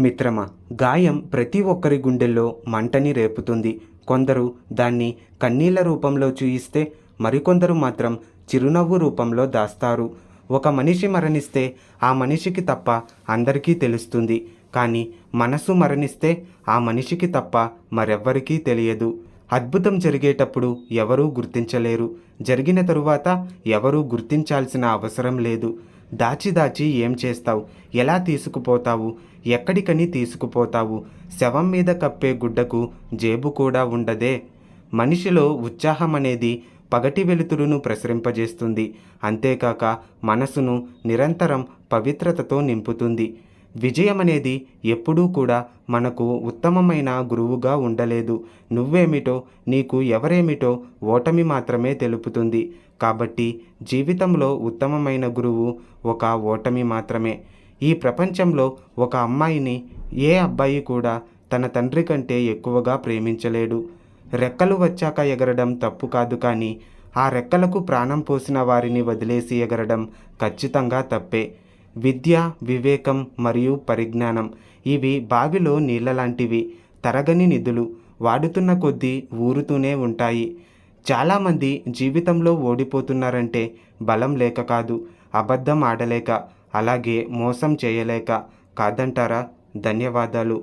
మిత్రమా, గాయం ప్రతి ఒక్కరి గుండెల్లో మంటని రేపుతుంది. కొందరు దాన్ని కన్నీళ్ల రూపంలో చూయిస్తే, మరికొందరు మాత్రం చిరునవ్వు రూపంలో దాస్తారు. ఒక మనిషి మరణిస్తే ఆ మనిషికి తప్ప అందరికీ తెలుస్తుంది. కానీ మనసు మరణిస్తే ఆ మనిషికి తప్ప మరెవ్వరికీ తెలియదు. అద్భుతం జరిగేటప్పుడు ఎవరూ గుర్తించలేరు. జరిగిన తరువాత ఎవరూ గుర్తించాల్సిన అవసరం లేదు. దాచి దాచి ఏం చేస్తావు? ఎలా తీసుకుపోతావు? ఎక్కడికని తీసుకుపోతావు? శవం మీద కప్పే గుడ్డకు జేబు కూడా ఉండదే. మనిషిలో ఉత్సాహం అనేది పగటి వెలుతురును ప్రసరింపజేస్తుంది. అంతేకాక మనసును నిరంతరం పవిత్రతతో నింపుతుంది. విజయం అనేది ఎప్పుడూ కూడా మనకు ఉత్తమమైన గురువుగా ఉండలేదు. నువ్వేమిటో, నీకు ఎవరేమిటో ఓటమి మాత్రమే తెలుపుతుంది. కాబట్టి జీవితంలో ఉత్తమమైన గురువు ఒక ఓటమి మాత్రమే. ఈ ప్రపంచంలో ఒక అమ్మాయిని ఏ అబ్బాయి కూడా తన తండ్రి కంటే ఎక్కువగా ప్రేమించలేడు. రెక్కలు వచ్చాక ఎగరడం తప్పు కాదు, కానీ ఆ రెక్కలకు ప్రాణం పోసిన వారిని వదిలేసి ఎగరడం ఖచ్చితంగా తప్పే. విద్య, వివేకం మరియు పరిజ్ఞానం ఇవి బావిలో నీళ్ళ లాంటివి. తరగని నిధులు, వాడుతున్న కొద్దీ ఊరుతూనే ఉంటాయి. చాలామంది జీవితంలో ఓడిపోతున్నారంటే బలం లేక కాదు, అబద్ధం ఆడలేక, అలాగే మోసం చేయలేక కాదంటారా? ధన్యవాదాలు.